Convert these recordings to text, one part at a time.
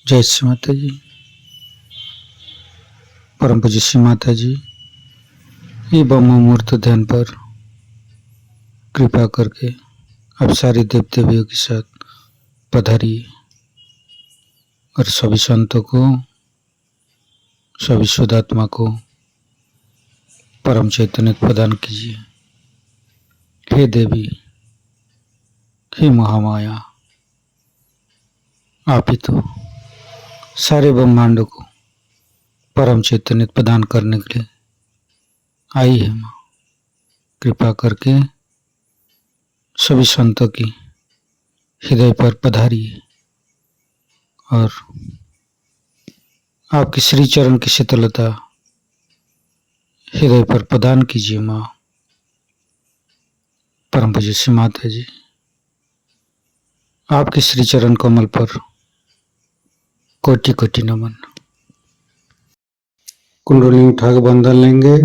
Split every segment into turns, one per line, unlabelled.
जय श्री माता जी। परम पूज्य श्री माता जी, ये ब्रह्म मुहूर्त ध्यान पर कृपा करके आप सारे देव देवियों के साथ पधारिए और सभी संतों को, सभी शुद्धात्मा को परम चैतन्य प्रदान कीजिए। हे देवी, हे महामाया, आप ही तो सारे ब्रह्मांड को परम चैतन्य प्रदान करने के लिए आई है माँ। कृपा करके सभी संतों की हृदय पर पधारिए और आपके श्री चरण की शीतलता हृदय पर प्रदान कीजिए माँ। परम पूज्य श्री माता जी, आपके श्री चरण कमल पर कोटि कोटि नमन। कुंडली उठा के बंधन लेंगे।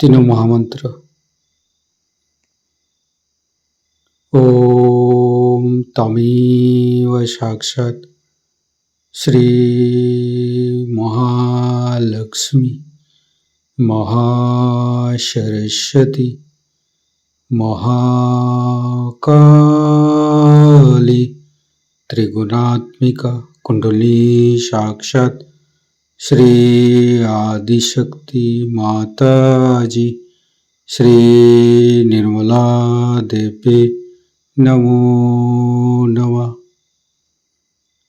तीनों महामंत्र। ओम तमेव साक्षात् श्री महालक्ष्मी महासरस्वती महाकाली त्रिगुणात्मिका कुंडली साक्षात् श्री आदिशक्ति माता जी श्री निर्मला देवी नमो नमः।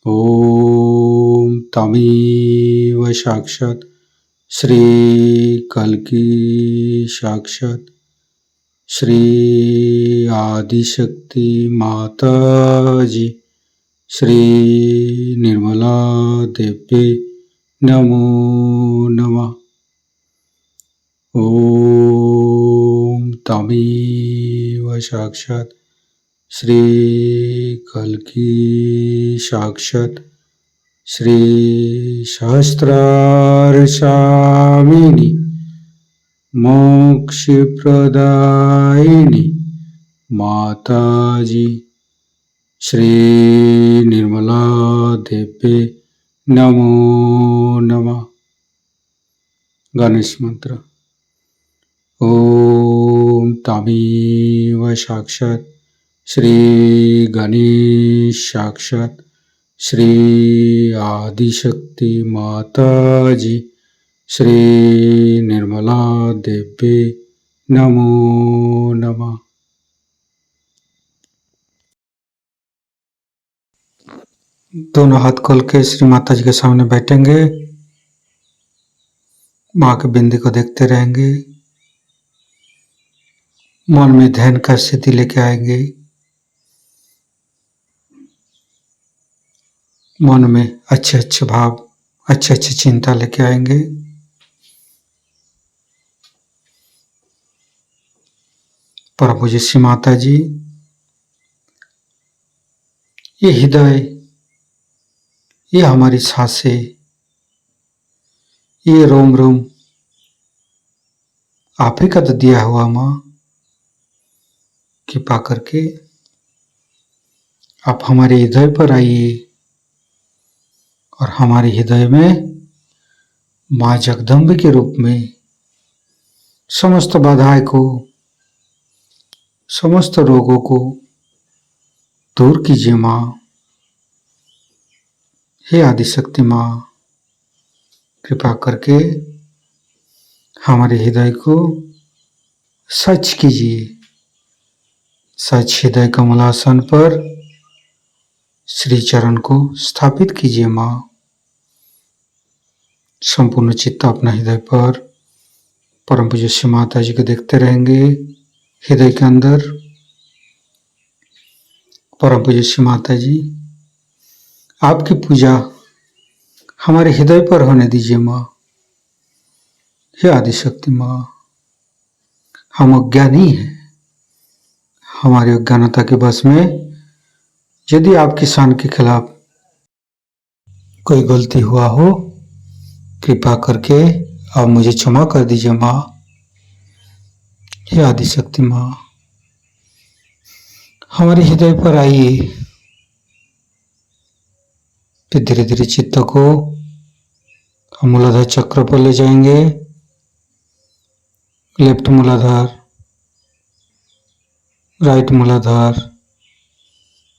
ओम तमेव साक्षात् श्री कल्की साक्षात् श्री आदिशक्ति माता जी श्री निर्मला देवी नमो नमः। ओम तमेव साक्षात् श्री कल्की साक्षात् श्री सहस्रार स्वामिनी मोक्ष प्रदायिनी माता जी श्री निर्मला देवी नमो नमः। गणेश मंत्र। ओम तमेव साक्षात् श्री गणेश साक्षात् श्री आदिशक्ति माता जी श्री निर्मला देवी नमो नमः। दोनों हाथ खोल के श्री माता जी के सामने बैठेंगे। माँ के बिंदी को देखते रहेंगे। मन में ध्यान का स्थिति लेके आएंगे। मन में अच्छे अच्छे भाव, अच्छे अच्छे चिंता लेके आएंगे। परम पूज्य श्री माता जी, ये हृदय, ये हमारी सांसें, ये रोम रोम आप ही का तो दिया हुआ माँ। कृपा करके आप हमारे हृदय पर आइए और हमारे हृदय में माँ जगदम्बे के रूप में समस्त बाधाएं को, समस्त रोगों को दूर कीजिए माँ। हे आदिशक्ति माँ, कृपा करके हमारे हृदय को सच कीजिए। सच हृदय कमलासन पर श्री चरण को स्थापित कीजिए माँ। संपूर्ण चित्त अपना हृदय पर परम पूज्य श्री माता जी को देखते रहेंगे। हृदय के अंदर परम पूज्य श्री माता जी आपकी पूजा हमारे हृदय पर होने दीजिए माँ। हे आदिशक्ति माँ, हम अज्ञानी हैं। हमारी अज्ञानता के वश में यदि आपकी शान के खिलाफ कोई गलती हुआ हो, कृपा करके आप मुझे क्षमा कर दीजिए माँ। हे आदिशक्ति माँ, हमारे हृदय पर आइए। फिर धीरे धीरे चित्त को हम मूलाधार चक्र पर ले जाएंगे। लेफ्ट मूलाधार, राइट मूलाधार,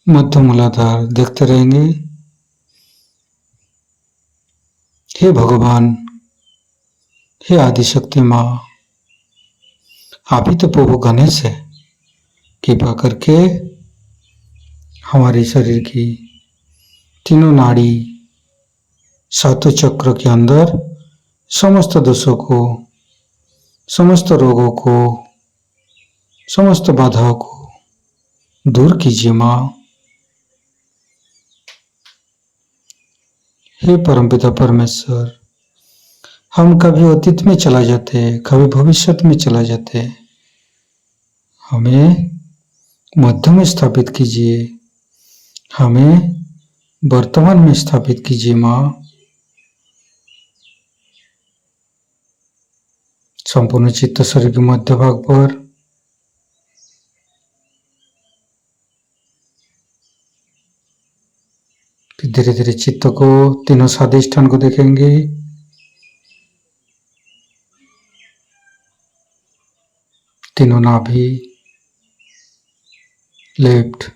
मध्य मूलाधार देखते रहेंगे। हे भगवान, हे आदिशक्ति माँ, आप ही तो प्रभु गणेश है। कृपा करके हमारे शरीर की तीनों नाड़ी, सातों चक्र के अंदर समस्त दोषों को, समस्त रोगों को, समस्त बाधाओं को दूर कीजिए माँ। हे परमपिता परमेश्वर, हम कभी अतीत में चला जाते हैं, कभी भविष्य में चला जाते हैं। हमें मध्य में स्थापित कीजिए, हमें वर्तमान में स्थापित कीजिए माँ। संपूर्ण चित्त शरीर के मध्य भाग पर फिर धीरे धीरे चित्त को तीनों स्वादिष्ठान को देखेंगे। तीनों नाभि, लेफ्ट,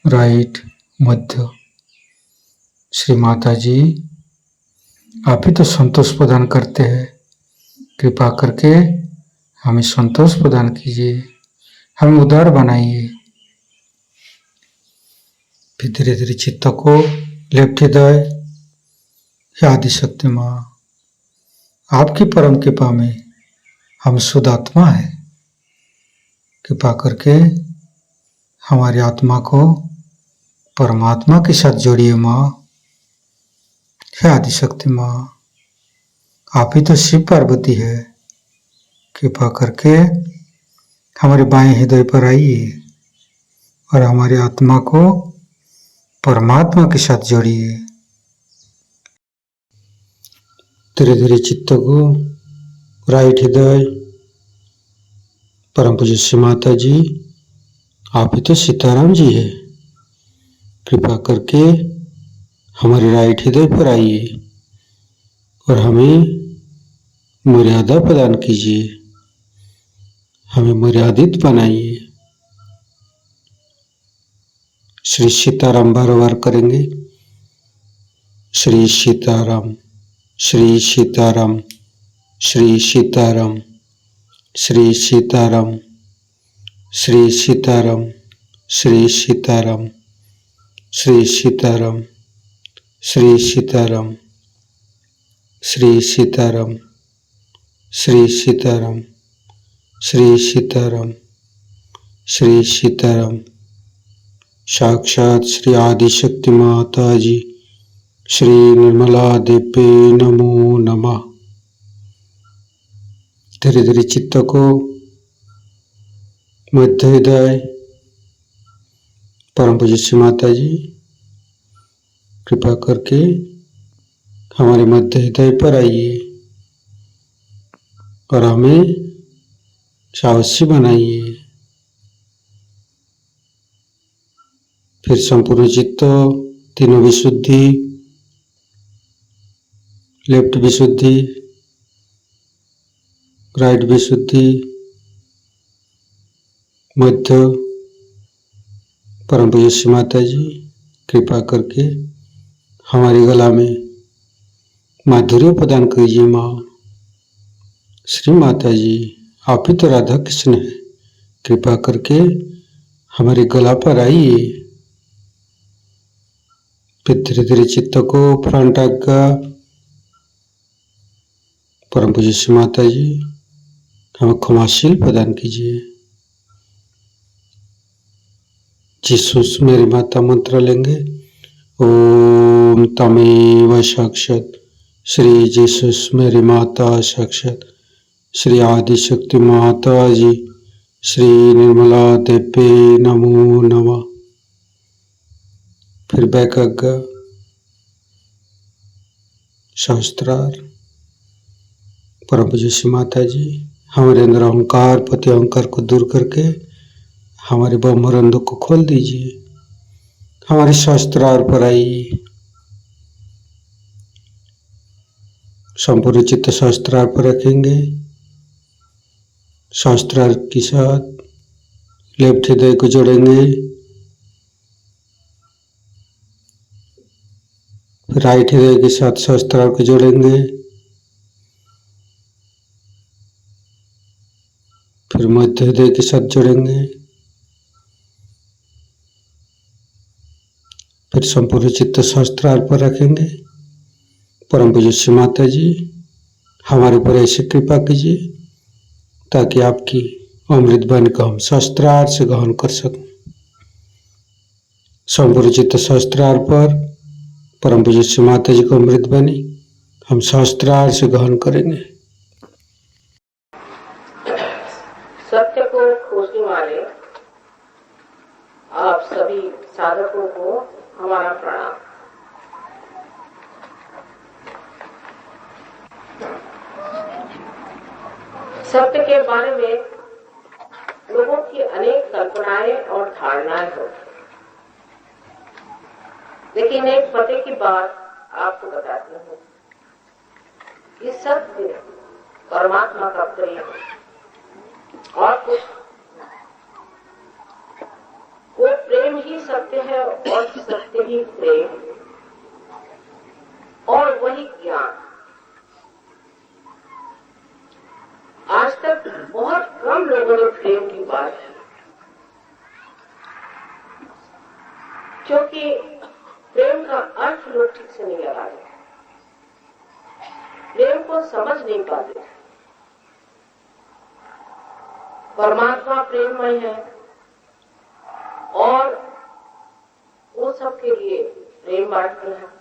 राइट, मध्य। श्री माता जी, आप ही तो संतोष प्रदान करते हैं। कृपा करके हमें संतोष प्रदान कीजिए, हमें उदार बनाइए। फिर धीरे धीरे चित्त को लेफ्ट हृदय, हे आदिशक्ति माँ, आपकी परम कृपा में हम शुद्ध आत्मा है। कृपा करके हमारी आत्मा को परमात्मा के साथ जोड़िए माँ। हे आदिशक्ति माँ, आप ही तो शिव पार्वती है। कृपा करके हमारे बाएं हृदय पर आइए और हमारी आत्मा को परमात्मा के साथ जोड़िए। धीरे धीरे चित्त को राइट हृदय, परम पूज्य श्री माता जी, आप ही तो सीताराम जी है। कृपा करके हमारे राइट हृदय पर आइए और हमें मर्यादा प्रदान कीजिए, हमें मर्यादित बनाइए। श्री सीताराम बार बार करेंगे। श्री सीताराम, श्री सीताराम, श्री सीताराम, श्री सीताराम, श्री सीताराम, श्री सीताराम, श्री सीताराम, श्री सीताराम, श्री सीताराम, श्री सीताराम, श्री सीताराम, श्री सीताराम। साक्षात श्री आदिशक्ति माता जी, श्री निर्मला देवी नमो नमः। धीरे धीरे चित्त को मध्य हृदय, परम पूज्य श्री माता जी, कृपा करके हमारे मध्य हृदय पर आइए और हमें साहसी बनाइए। फिर संपूर्ण चित्त, तीनों विशुद्धि, लेफ्ट विशुद्धि, राइट विशुद्धि, मध्य, परम पूज्य श्री माता जी, कृपा करके हमारी गला में माधुर्य प्रदान कीजिए माँ। श्री माता जी, आप ही तो राधा कृष्ण है। कृपा करके हमारे गला पर आइए। फिर धीरे धीरे चित्त को फ्रंट आज्ञा, परम पूज्य श्री माता जी, हमें क्षमाशील प्रदान कीजिए। जीसस मेरी माता मंत्र लेंगे। ओम तमेव साक्षात श्री जीसस मेरी माता साक्षात श्री आदिशक्ति माता जी श्री निर्मला देवी नमो नमः। फिर बैकग्गा शास्त्रार्थ। परम पूज्य श्री माता जी हमारे अंदर अहंकार पति अहंकार को दूर करके हमारे ब्रह्मरंध्र को खोल दीजिए। हमारे शास्त्रार्थ पर आइए। संपूर्ण चित्त शास्त्रार्थ पर रखेंगे। शास्त्रार्थ के साथ लेफ्ट हृदय को जोड़ेंगे, फिर राइट हृदय के साथ शास्त्रार्थ को जोड़ेंगे, फिर मध्य हृदय के साथ जोड़ेंगे, फिर संपूर्ण चित्त शास्त्रार्थ पर रखेंगे। परम पूज्य श्री माता जी हमारे ऊपर ऐसी कृपा कीजिए ताकि आपकी अमृत वाणी को हम शास्त्रार्थ से ग्रहण कर सकें। संपूर्ण चित्त शास्त्रार्थ पर परम पूज्य श्री माता जी को अमृत वाणी हम शास्त्रार्थ से ग्रहण करेंगे।
सत्य को खोजने वाले आप सभी साधकों को हमारा प्रणाम। सत्य के बारे में लोगों की अनेक कल्पनाएं और धारणाएं होती, लेकिन एक पते की बात आपको बताती हूँ कि सत्य परमात्मा का प्रेम और कुछ, वो प्रेम ही सत्य है और सत्य ही प्रेम और वही ज्ञान। आज तक बहुत कम लोगों ने प्रेम की बात की, क्योंकि प्रेम का अर्थ लोग ठीक से नहीं लगा रहे, प्रेम को समझ नहीं पाते। परमात्मा प्रेममय है और वो सबके लिए प्रेम बांटते हैं।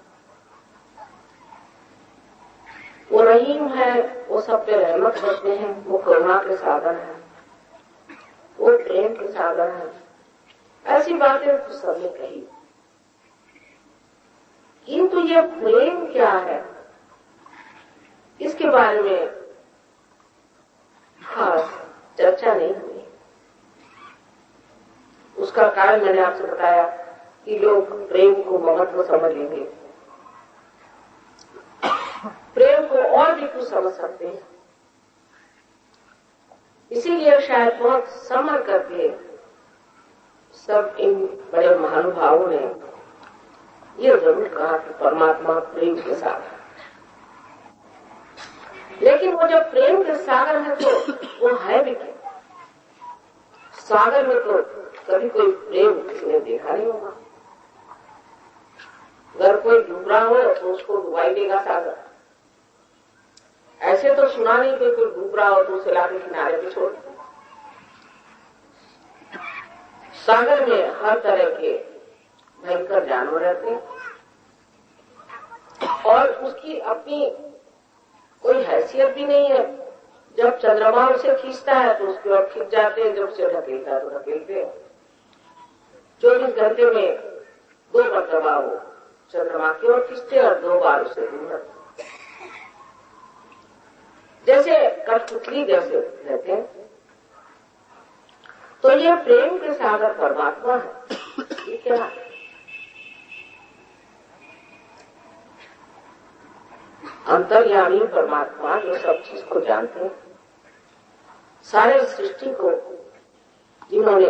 वो रहीम है, वो सब पे रहमत करते हैं, वो करुणा के साधन है, वो प्रेम के साधन है। ऐसी बातें तो सबने कही, किंतु ये प्रेम क्या है इसके बारे में खास चर्चा नहीं हुई। उसका कारण मैंने आपसे बताया कि लोग प्रेम को महत्व समझ लेंगे, प्रेम को और भी कुछ समझ सकते हैं। इसीलिए शायद बहुत समझ करके सब इन बड़े महानुभावों ने ये जरूर कहा कि परमात्मा प्रेम के सागर है। लेकिन वो जब प्रेम के सागर है तो वो है भी क्या? सागर में तो कभी कोई प्रेम किसी ने देखा नहीं होगा। अगर कोई डूब रहा हो तो उसको डुबाई देगा सागर। ऐसे तो सुना नहीं कि कोई डूब रहा हो तो उसे लाके किनारे पे छोड़। सागर में हर तरह के भयंकर जानवर रहते हैं और उसकी अपनी कोई हैसियत भी नहीं है। जब चंद्रमा उसे खींचता है तो उसकी ओर खींच जाते हैं, जब उसे ढकेलता है तो ढकेलते हैं। 24 घंटे में 2 मरतबा वो चंद्रमा की ओर खींचते और 2 बार उसे दूर रखते, जैसे कठपुतली जैसे रहते हैं। तो ये प्रेम के सागर परमात्मा है। ये क्या है? अंतर्यामी परमात्मा जो सब चीज को जानते हैं, सारे सृष्टि को जिन्होंने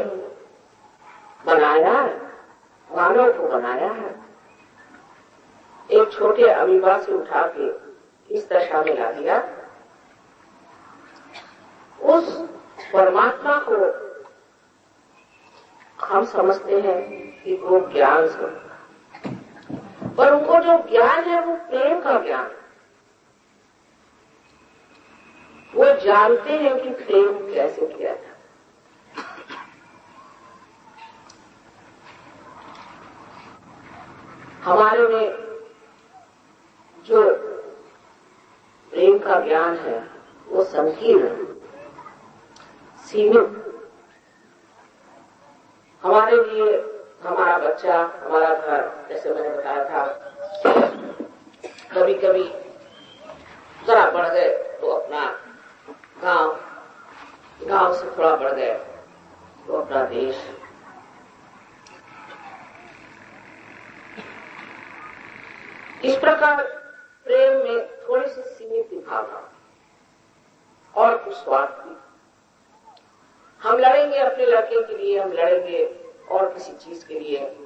बनाया है, मानव को बनाया है, एक छोटे अमीबा से उठा के इस दशा में ला दिया, उस परमात्मा को हम समझते हैं कि वो ज्ञान स्वरूप, पर उनको जो ज्ञान है वो प्रेम का ज्ञान। वो जानते हैं कि प्रेम कैसे किया था। हमारे में जो प्रेम का ज्ञान है वो संकीर्ण, सीमित। हमारे लिए हमारा बच्चा, हमारा घर, जैसे मैंने बताया था, कभी कभी जरा बढ़ गए तो अपना गांव, गांव से थोड़ा बढ़ गए तो अपना देश। इस प्रकार प्रेम में थोड़ी सी सीमित भावना और कुछ स्वार्थ भी। हम लड़ेंगे अपने लड़के के लिए, हम लड़ेंगे और किसी चीज के लिए,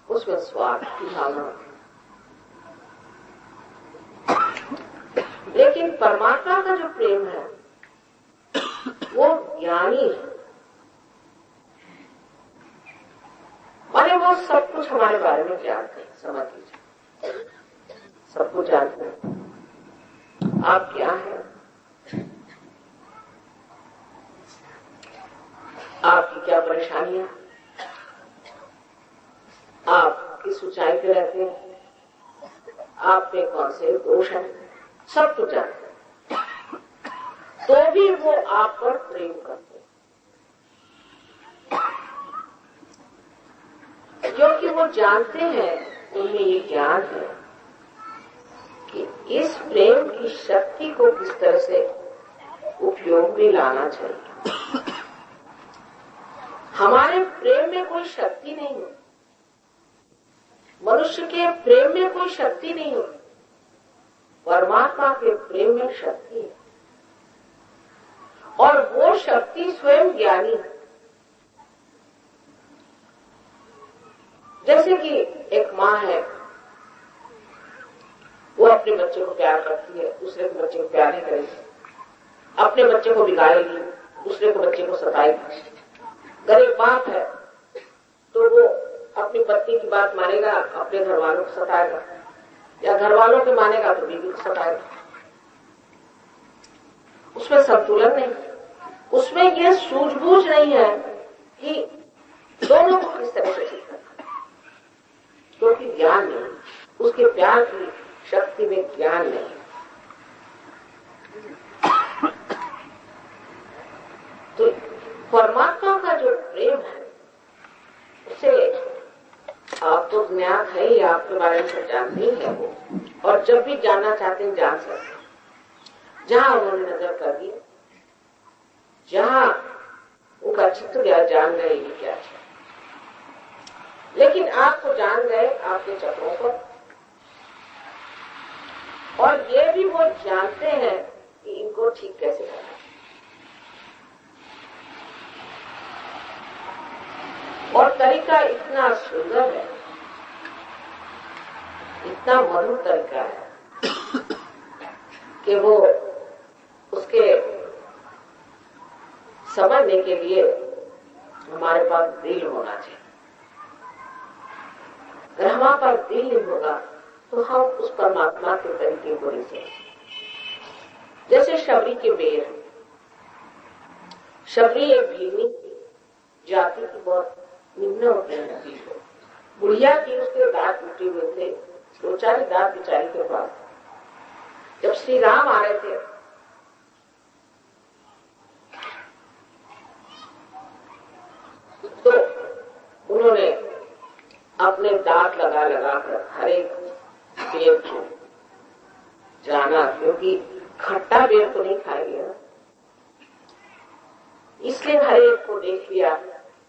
उसमें स्वार्थ की भावना। लेकिन परमात्मा का जो प्रेम है वो ज्ञानी है, और वो सब कुछ हमारे बारे में जानते हैं। समझ लीजिए, सब कुछ जानते हैं आप क्या है, आपकी क्या परेशानियां, आप किस ऊंचाई पे रहते हैं, आप में कौन से दोष है, सब कुछ जानते हैं। तो भी वो आप पर प्रेम करते हैं, क्योंकि वो जानते हैं, उनमें ये ज्ञान है कि इस प्रेम की शक्ति को किस तरह से उपयोग में लाना चाहिए। हमारे प्रेम में कोई शक्ति नहीं है, मनुष्य के प्रेम में कोई शक्ति नहीं है, परमात्मा के प्रेम में शक्ति है, और वो शक्ति स्वयं ज्ञानी है। जैसे कि एक माँ है, वो अपने बच्चे को प्यार करती है, दूसरे के बच्चे को प्यार नहीं करेगी, अपने बच्चे को बिगाड़ेगी, दूसरे को बच्चे को सताएगी। अगर एक बाप है तो वो अपनी पत्नी की बात मानेगा, अपने घर वालों को सताएगा, या घर वालों के मानेगा तो बीवी को सताएगा। उसमें संतुलन नहीं, उसमें ये सूझबूझ नहीं है कि दोनों को किस तरह से ठीक करना, क्योंकि ज्ञान नहीं, उसके प्यार की शक्ति में ज्ञान नहीं। तो परमात्मा का जो प्रेम है उसे आप तो ज्ञात है ही, आपके बारे में जानते ही है वो, और जब भी जानना चाहते हैं जान सकते हैं। जहां उन्होंने नजर कर दी, जहां उनका चित्त गया, जान गए ये क्या है। लेकिन आपको जान गए आपके चक्रों पर, और ये भी वो जानते हैं कि इनको ठीक कैसे करना है। और तरीका इतना सुंदर है, इतना मधुर तरीका है कि वो उसके समझने के लिए हमारे पास दिल होना चाहिए। अगर हमारे पास दिल नहीं होगा तो हम उस परमात्मा के तरीके को नहीं समझ। जैसे शबरी के बेर, शबरी एक भीनी जाति की बहुत निम्न होते हैं, बुढ़िया की उसके दांत टूटे हुए थे, दो चार दांत बेचारी के पास। जब श्री राम आ रहे थे तो उन्होंने अपने दांत लगा लगा कर हर एक बेर को जाना, क्योंकि खट्टा बेर तो नहीं खाएंगे ना, इसलिए हर एक को देख लिया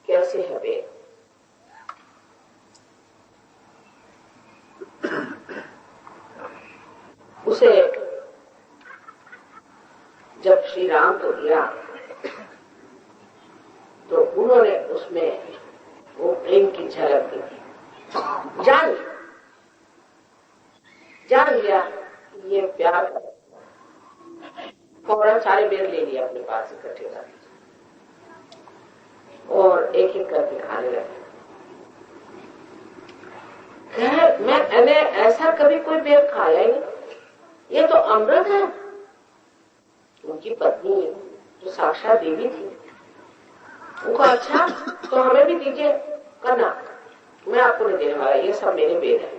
कैसे है बेर। उसे जब श्री राम को दिया तो उन्होंने उसमें वो प्रेम की झलक दी, जान लिया ये प्यार। फौरन सारे बेर ले लिया अपने पास इकट्ठे कर और एक एक करके खाने लगे। मैंने ऐसा कभी कोई बेर खाया ही नहीं, ये तो अमृत है। उनकी पत्नी जो साक्षात देवी थी, उनको अच्छा तो हमें भी दीजिए, करना मैं आपको नहीं देने वाला, ये सब मेरे बेर है।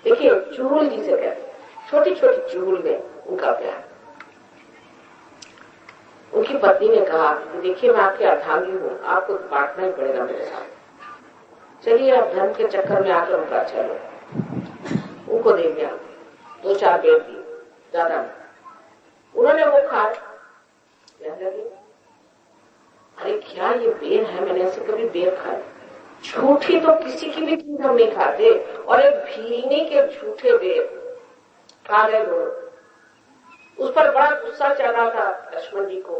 देखिए चूल जिसे कहते, छोटी छोटी चूल में उनका प्यार। उनकी पत्नी ने कहा कि देखिए मैं आपकी अर्धांगी हूँ, आपको बांटना ही पड़ेगा मेरे साथ। चलिए आप धर्म के चक्कर में आकर उनका चलो। उनको दे दिया, 2-4 बेर दिए, ज्यादा नहीं। उन्होंने वो खाए, अरे क्या ये बेर है, मैंने ऐसे कभी बेर खाए। झूठी तो किसी की भी चीज हम नहीं खाते, और एक भीनी के झूठे बेर खा गए दोनों। उस पर बड़ा गुस्सा चल रहा था लक्ष्मण जी को।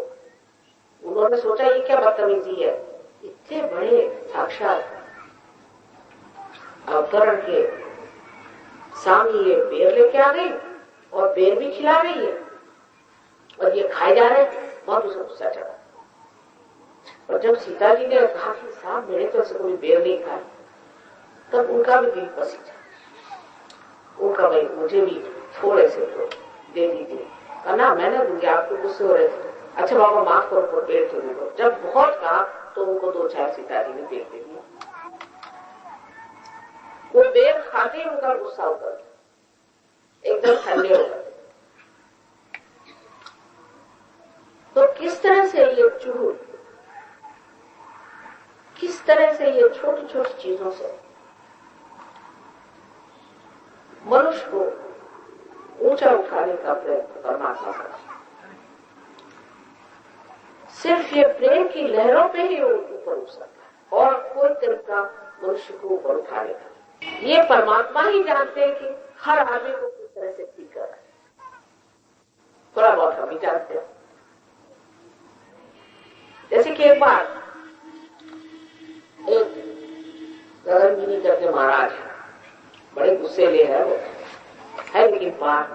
उन्होंने सोचा ये क्या बदतमीजी है, इतने बड़े साक्षात अवतरण के सामने ये बेर लेके आ गई और बेर भी खिला रही है और ये खाए जा रहे। बहुत उसे गुस्सा चढ़ा। और जब सीता जी ने कहा कि साहब मेरे तो ऐसे कोई बेर नहीं खाए, तब उनका भी दिल पसीजा। उनका भाई मुझे भी थोड़े से तो दे दीजिए। ना मैं ना दूंगी, आपको गुस्से हो रहे थे। अच्छा बाबा माफ करो, पर पेड़ तो दे दो। जब बहुत कहा तो उनको 2-4 सीता जी ने पेड़ दे दिया। वो बेर खाते ही उनका गुस्सा उतर एकदम ठंडे हो गए। तो किस तरह से ये चूल, किस तरह से ये छोटी छोटी चीजों से मनुष्य को ऊंचा उठाने का प्रयत्न परमात्मा करा। सिर्फ ये प्रेम की लहरों पे ही ऊपर उठ सकता है और कोई तरीका मनुष्य को ऊपर उठाने का ये परमात्मा ही जानते हैं कि हर आदमी को किस तरह से ठीक कर रहा है। थोड़ा बहुत हम ही जानते हैं। जैसे कि एक बार एक गगनगिरी करके महाराज बड़े गुस्से ले है, वो है लेकिन पार,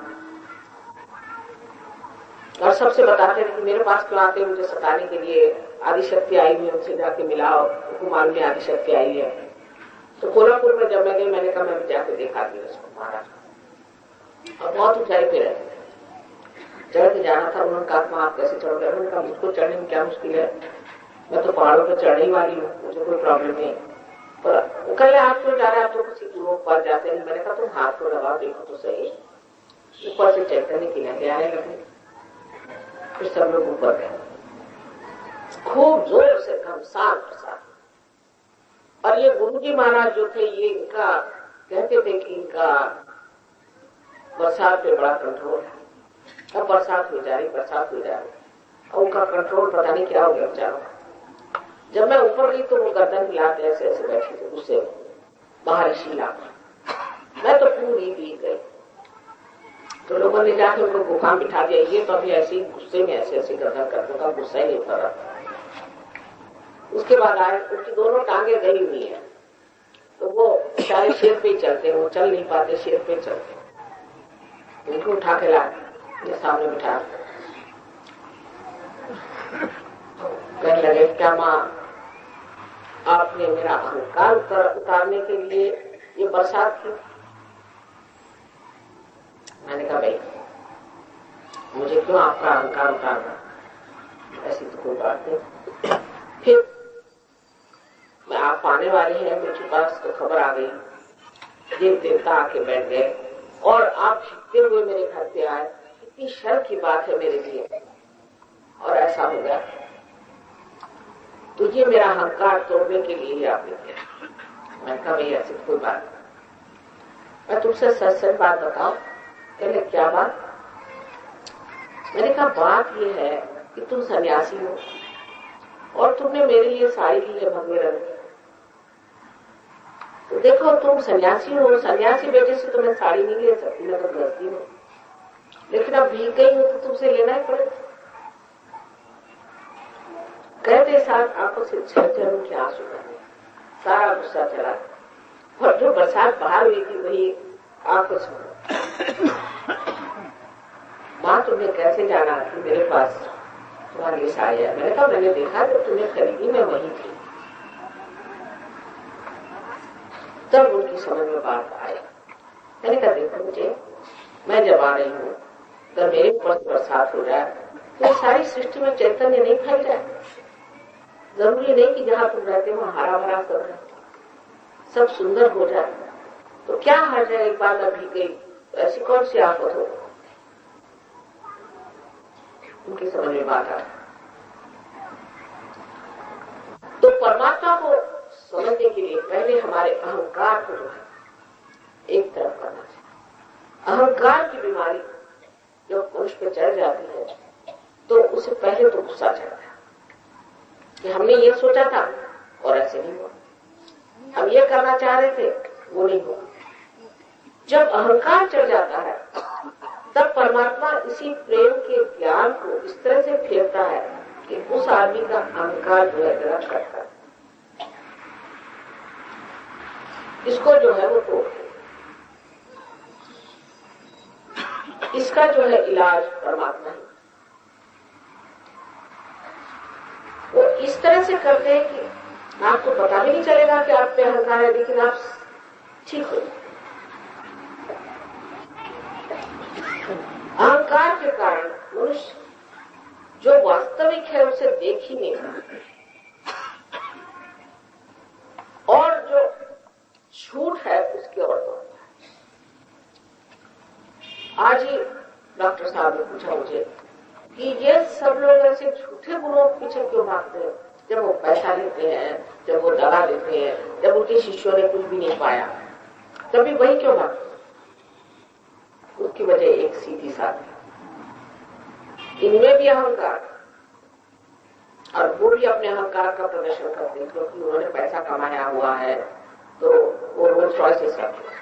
और सबसे बताते थे कि मेरे पास क्यों आते, मुझे सताने के लिए। आदिशक्ति आई हुई, उनसे जाके मिलाओ, उनको मालूम में आदिशक्ति आई है। तो कोल्हापुर में जब मैं गई, मैंने कहा मैं जाके देखा दिया उसको महाराज। और बहुत ऊंचाई पे रहते चढ़ के जाना था। उन्होंने कहा आप कैसे चढ़ोगे? उन्होंने कहा मुझको चढ़ने में क्या मुश्किल है, मैं तो पहाड़ों पर चढ़ने ही वाली हूँ, मुझे कोई प्रॉब्लम नहीं। पर कल आप क्यों जा रहे हैं, आप तो किसी दूर पर जाते हैं। मैंने कहा तुम हाथ को लगाओ, देखो तो सही। ऊपर से चैतन्य की लहरें आने लगी। फिर सब लोग ऊपर गए, खूब जोर से घमसान प्रसाद। और ये गुरुजी महाराज जो थे, ये इनका कहते थे कि इनका बरसात पे बड़ा कंट्रोल है। अब बरसात हो जा रही, बरसात हो जा रही, और उनका कंट्रोल पता नहीं क्या हो गया बेचारों। जब मैं ऊपर गई तो वो गर्दन हिलाते ऐसे ऐसे बैठे थे गुस्से में, बाहर शीला। मैं तो पूरी बीत गई। तो लोगों ने जाके उनको गुफा में बिठा दिया। ये तो अभी ऐसे ही गुस्से में ऐसे ऐसे गर्दन करने का गुस्सा ही नहीं उतर रहा। उसके बाद आए, उनकी दोनों टांगे गई हुई है, तो वो सारे शेर पे ही चलते, वो चल नहीं पाते, शेर पे चलते। उनको उठा के लाए, ये सामने बिठा, कहने लगे क्या माँ आपने मेरा अहंकार उतारने के लिए ये बरसात की? मैंने कहा भाई मुझे क्यों आपका अहंकार उतारना, ऐसी तो कोई बात नहीं। फिर मैं आप आने वाले हैं मेरे पास, तो खबर आ गई, देव देवता आके बैठ गए और आप छिपते हुए मेरे घर पे आए। इतनी शर्म की बात है मेरे लिए, और ऐसा हो गया। तो ये मेरा अहंकार तोड़ने के लिए ही आपने किया। मैं कहा भाई ऐसी कोई बात नहीं, मैं तुमसे सच सच बात बताऊं? कहले क्या बात? मैंने कहा बात ये है कि तुम सन्यासी हो और तुमने मेरे लिए साड़ी ली है भगवे रंग की। तो देखो तुम सन्यासी हो, सन्यासी बेटे से तो मैं साड़ी नहीं ले सकती, मैं तो गृहस्थी हूँ, लेकिन अब भीग गई हूँ तो तुमसे लेना ही पड़ेगा। कहते साथ आंखों से झरझर उनके आंसू बहे, सारा गुस्सा चला। और जो बरसात बाहर हुई थी वही आंखों से। माँ तुमने कैसे जाना कि मेरे पास तुम्हारे लिए साड़ी है? मैंने कहा मैंने देखा तो तुम्हें खरीदी, मैं वही थी। तब उनकी समझ में बात आई। मैंने कहा देखो मुझे, मैं जब आ रही हूँ तो मेरे ऊपर बरसात हो जाए तो सारी सृष्टि में चैतन्य नहीं फैल जाए। जरूरी नहीं कि जहाँ तुम रहते हो हरा भरा सब सुंदर हो जाए। तो क्या हर्ज है, एक बार मैं भीग गई तो ऐसी कौन सी आफत हो? उनकी समझ में बात आ। तो परमात्मा को समझने के लिए पहले हमारे अहंकार को जो है एक तरफ करना चाहिए। अहंकार की बीमारी जब मनुष्य पे चढ़ जाती है तो उसे पहले तो गुस्सा चढ़ता है कि हमने ये सोचा था और ऐसे नहीं हुआ, हम ये करना चाह रहे थे वो नहीं हुआ। जब अहंकार चढ़ जाता है तब परमात्मा इसी प्रेम के ज्ञान को इस तरह से फेरता है कि उस आदमी का अहंकार जो है ग्रहण करता है, इसको जो है वो तोड़। इसका जो है इलाज परमात्मा है। वो इस तरह से करते हैं कि आपको पता भी नहीं चलेगा कि आप पे अहंकार है, लेकिन आप ठीक हो। अहंकार के कारण मनुष्य जो वास्तविक है उसे देख ही नहीं रहा और जो झूठ है उसकी ओर दौड़ता है। आज ही डॉक्टर साहब ने पूछा मुझे कि ये सब लोग ऐसे झूठे गुणों के पीछे क्यों भागते हैं? जब वो पैसा लेते हैं, जब वो दगा देते हैं, जब उनके शिष्यों ने कुछ भी नहीं पाया, तभी वही क्यों भागते? उसकी वजह एक सीधी साधी, इनमें भी अहंकार, और वो भी अपने अहंकार का प्रदर्शन करते हैं क्योंकि उन्होंने पैसा कमाया हुआ है तो वो रोल्स रॉयस करते हैं।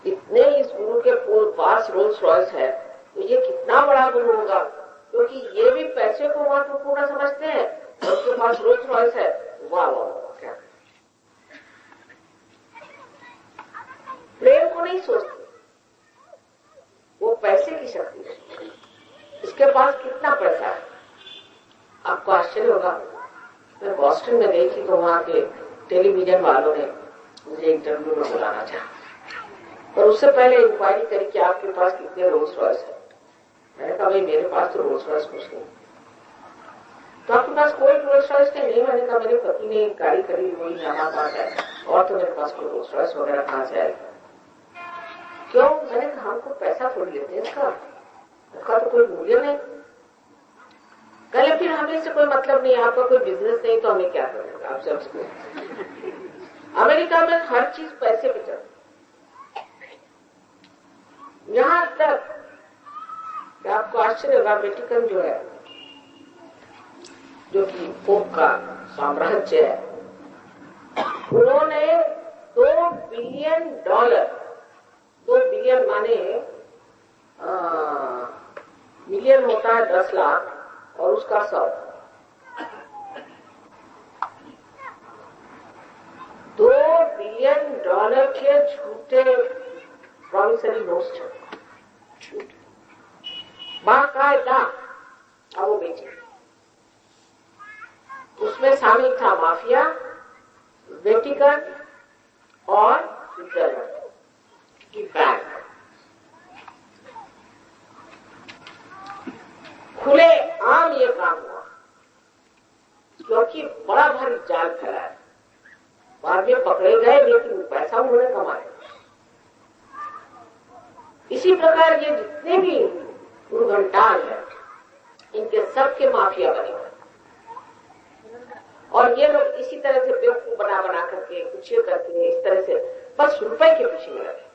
इतने इस गुरु के पास रोल्स रॉयस है तो ये कितना बड़ा गुरु होगा, क्योंकि ये भी पैसे को महत्वपूर्ण समझते हैं, उसके पास रोल्स रॉयस है। वाह वाह, क्या प्रेम को नहीं सोचते, वो पैसे की शक्ति है। इसके पास कितना पैसा है? आपको आश्चर्य होगा, मैं बॉस्टन में गई थी तो वहां के टेलीविजन वालों ने मुझे इंटरव्यू में बुलाना चाहा और उससे पहले इंक्वायरी करी कि आपके पास कितने रोल्स रॉयस है। मैंने कहा भाई मेरे पास तो रोल्स रॉयस कुछ नहीं। तो आपके पास कोई रोल्स रॉयस नहीं? मैंने कहा मेरे पति ने एक गाड़ी खरीदी, वही नया पास है, और तो मेरे पास कोई रोल्स रॉयस वगैरह कहां से आएगा? क्यों? मैंने कहा हमको पैसा थोड़ी लेते हैं इसका तो कोई मूल्य नहीं। कल फिर हमें इससे कोई मतलब नहीं, आपका कोई बिजनेस नहीं तो हमें क्या करेगा? आप सब अमेरिका में हर चीज पैसे पे चलती, यहां तक आपको आश्चर्य होगा, वेटिकन जो है, जो कि पोप का साम्राज्य है, उन्होंने $2 बिलियन, 2 बिलियन माने मिलियन होता है 10 लाख और उसका 100, $2 बिलियन के झूठे प्रॉमिसरी नोट्स बाकायदा अब वो बेचे। उसमें शामिल था माफिया, वेटिकन और स्विट्जरलैंड की बैंक। खुले आम ये काम हुआ क्योंकि बड़ा भारी जाल फैलाया। बाद में पकड़े गए लेकिन पैसा उन्होंने कमाया। इसी प्रकार ये जितने भी दुर्घंटाल है, इनके सबके माफिया बने हुए और ये लोग इसी तरह से बेवकूफ बना करके कुछ करके इस तरह से बस रुपए के पीछे में लगे,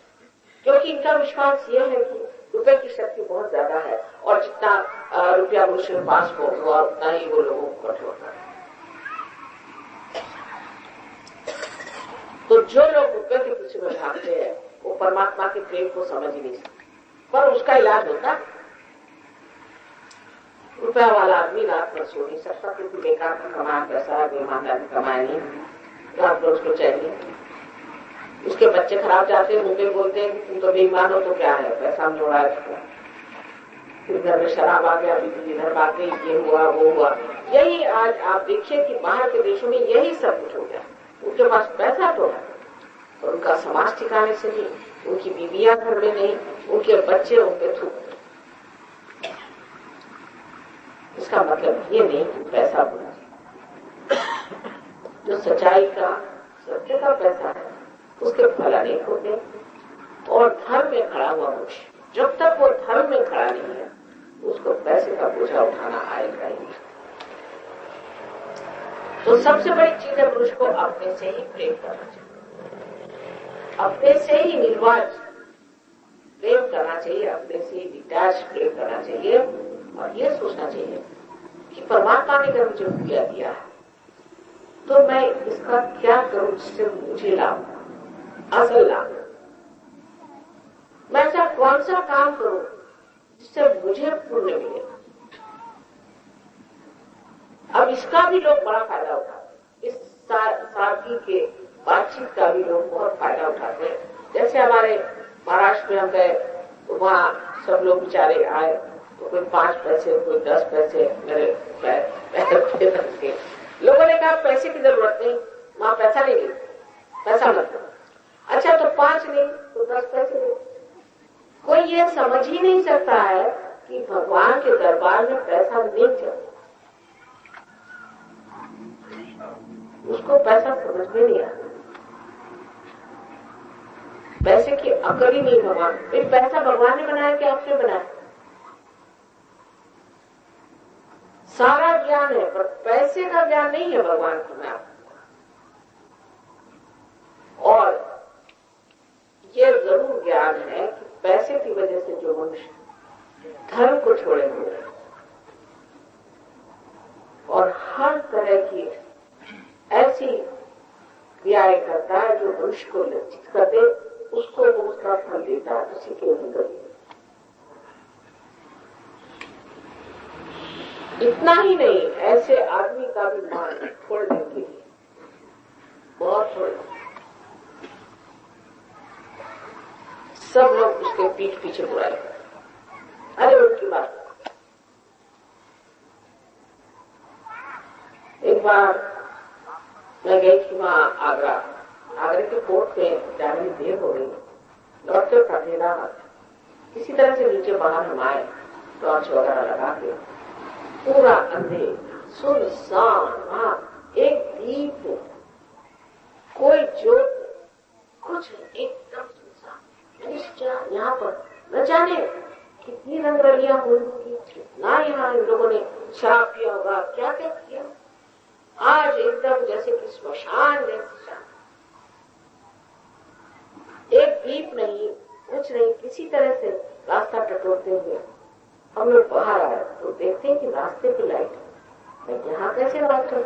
क्योंकि इनका विश्वास ये है कि रुपए की शक्ति बहुत ज्यादा है और जितना रुपया मनुष्य के पास होगा उतना ही वो लोगों को कठोरता है। तो जो लोग रुपये के पीछे में भागते हैं वो परमात्मा के प्रेम को समझ ही नहीं सकते, पर उसका इलाज होता है। रुपया वाला आदमी रात भर सो नहीं सकता क्योंकि बेकार का कमाया पैसा है, बेईमानदारी कमाया नहीं, रात भर उसको चाहिए। उसके बच्चे खराब जाते हैं, मुझे बोलते हैं तुम तो बेईमान हो, तो क्या है, पैसा हम जोड़ा है। फिर घर में शराब आ गया, बिजली इधर भाग गई, ये हुआ वो हुआ। यही आज आप देखिए कि बाहर के देशों में यही सब कुछ हो गया। उनके पास पैसा तो है और उनका समाज ठिकाने से नहीं, उनकी बीवियां घर में नहीं, उनके बच्चे उन पे थूक। इसका मतलब ये नहीं कि पैसा बुरा, जो सच्चाई का, सत्य का पैसा है उसके फल अनेक होते हैं। और धर्म में खड़ा हुआ पुरुष जब तक वो धर्म में खड़ा नहीं है उसको पैसे का बोझा उठाना आएगा ही। तो सबसे बड़ी चीज है पुरुष को अपने से ही प्रेम करना चाहिए, अपने से ही निर्वाज प्रेम करना चाहिए, अपने से ही डिटैच प्रेम करना चाहिए और ये सोचना चाहिए कि परमात्मा ने अगर मुझे रुपया दिया है तो मैं इसका क्या करूं जिससे मुझे लाभ, असल लाभ। मैं ऐसा कौन सा काम करूं जिससे मुझे पुण्य मिले। अब इसका भी लोग बड़ा फायदा उठाते हैं, इस सादगी के बातचीत का भी लोग बहुत फायदा उठाते हैं। जैसे हमारे महाराष्ट्र में हम गए तो वहाँ सब लोग बेचारे आए तो कोई 5 पैसे कोई 10 पैसे मेरे पैसे लोगों ने कहा पैसे की जरूरत नहीं, वहाँ पैसा नहीं ले, पैसा मत दो। अच्छा तो 5 नहीं तो 10 पैसे दो। कोई ये समझ ही नहीं सकता है कि भगवान के दरबार में पैसा नहीं चाहिए, उसको पैसा समझ में नहीं आता, पैसे की अकड़ ही नहीं। भगवान पैसा भगवान ने बनाया कि आपने बनाया? सारा ज्ञान है पर पैसे का ज्ञान नहीं है भगवान को में आपको। और ये जरूर ज्ञान है कि पैसे की वजह से जो मनुष्य धर्म को छोड़े हुए और हर तरह की ऐसी क्रियाएं करता है जो मनुष्य को लज्जित कर दे, उसको वो उसका फल देता है उसी के अंदर। इतना ही नहीं, ऐसे आदमी का भी मान छोड़ देंगे बहुत थोड़े। सब लोग उसके पीठ पीछे बुराई करते। अरे उनकी बात। एक बार मैं गई थी वहां आगरा के कोर्ट में जाने में देर हो गई, लौटते का अंधेरा किसी तरह से नीचे बाहर हम आए, टॉर्च वगैरह लगा के पूरा अंधेर सुनसान, वहां एक दीप कोई जोत कुछ एकदम सुनसान। यहाँ पर न जाने कितनी रंगरलियां हुई होगी, कितना यहाँ इन लोगों ने शराब पिया होगा, क्या क्या किया। आज एकदम जैसे कि श्मशान जैसे एक दीप नहीं कुछ नहीं, किसी तरह से रास्ता टटोलते हुए हम लोग बाहर आए तो देखते हैं कि रास्ते की लाइट, मैं यहाँ कैसे बात करूं।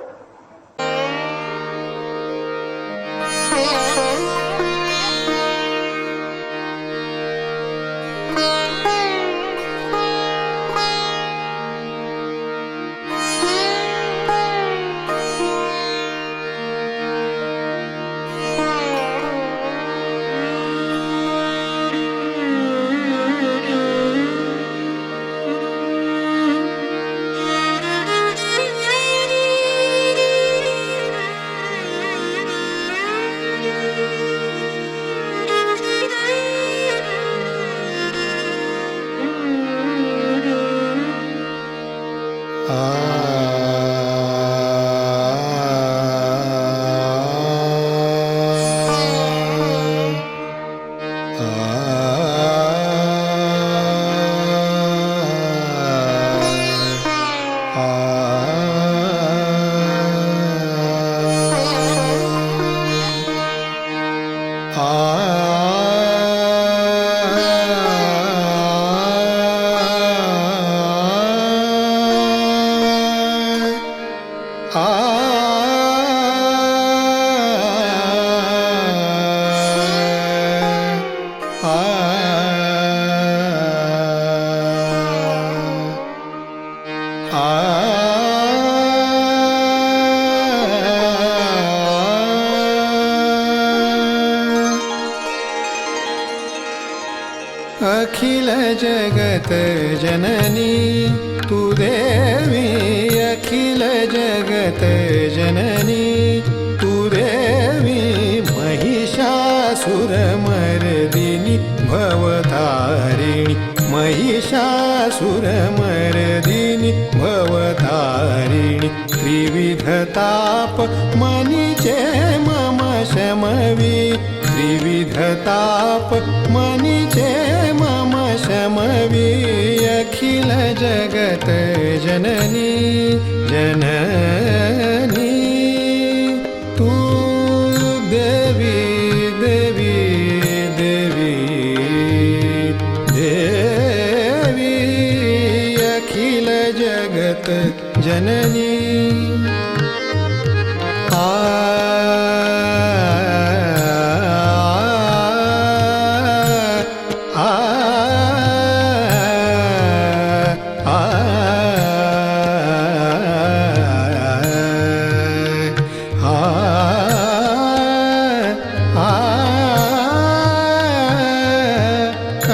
अखिल जगत जननी तू देवी, अखिल जगत जननी तू देवी, महिषासुरमर्दिनी भवतारिणी, महिषासुरमर्दिनी भवतारिणी, त्रिविधताप मनिचे मम शमवी, त्रिविधताप मनीचे मम शमवी अखिल जगत जननी जननी तू देवी देवी देवी देवी अखिल जगत जननी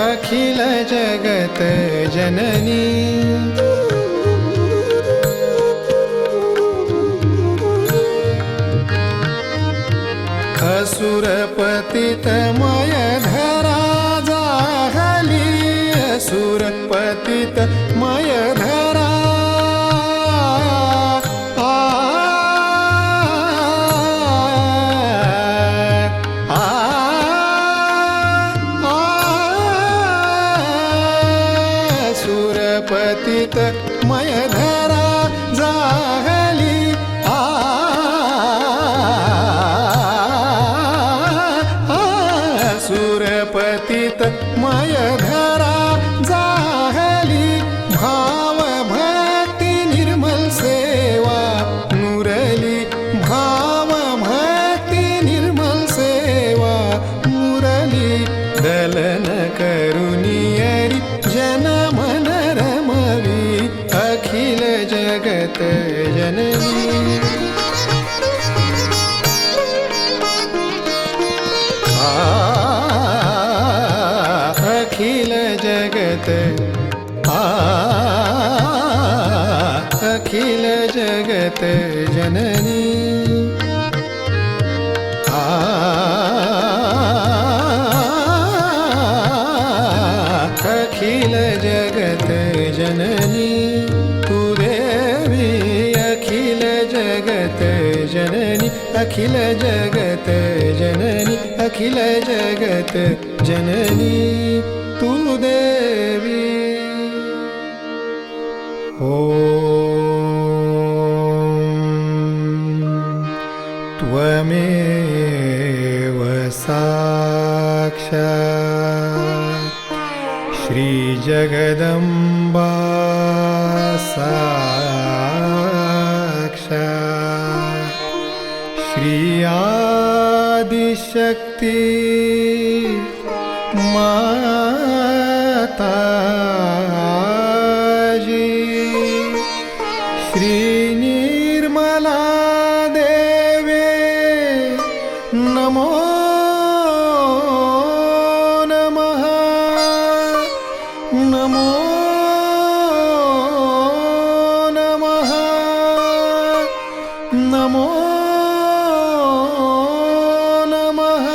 अखिल जगत जननी असुर पतितमय धरा जाहली असुर पतितमय धरा पतित मय धरा जाहली सुरपतित मय धरा जाहली भाव भक्ति निर्मल सेवा मुरली भाव भक्ति निर्मल सेवा मुरली दलन करुनियरी जन मन रमवी अखिल जगत जननी अखिल जगत अखिल जगत जननी अखिल जगत जननी तू देवी अखिल जगत जननी अखिल जगत जननी अखिल जगत जननी तू देवी त्वमेव साक्षात् श्रीजगदम्बा साक्षात् श्री आदिशक्ति माताजी श्री निर्मला देवे नमो नमः नमो नमः नमो नमः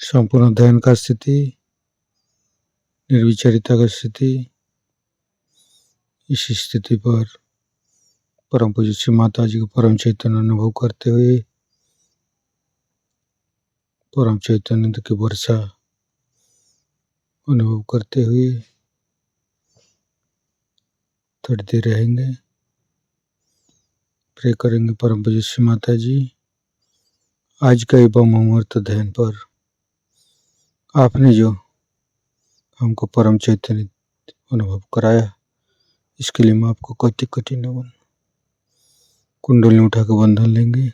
संपूर्ण ध्यान का स्थिति, निर्विचारिता का स्थिति। इस स्थिति पर परम पूज्य श्री माता जी को परम चैतन्य अनुभव करते हुए परम चैतन्य की वर्षा अनुभव करते हुए थोड़ी देर रहेंगे। प्रे करेंगे परम पूज्य श्री माता जी, आज का एवं अमृत ध्यान पर आपने जो हमको परम चैतन्य अनुभव कराया, इसके लिए मैं आपको कोटि कोटि नमन। कुंडली उठा के बंधन लेंगे।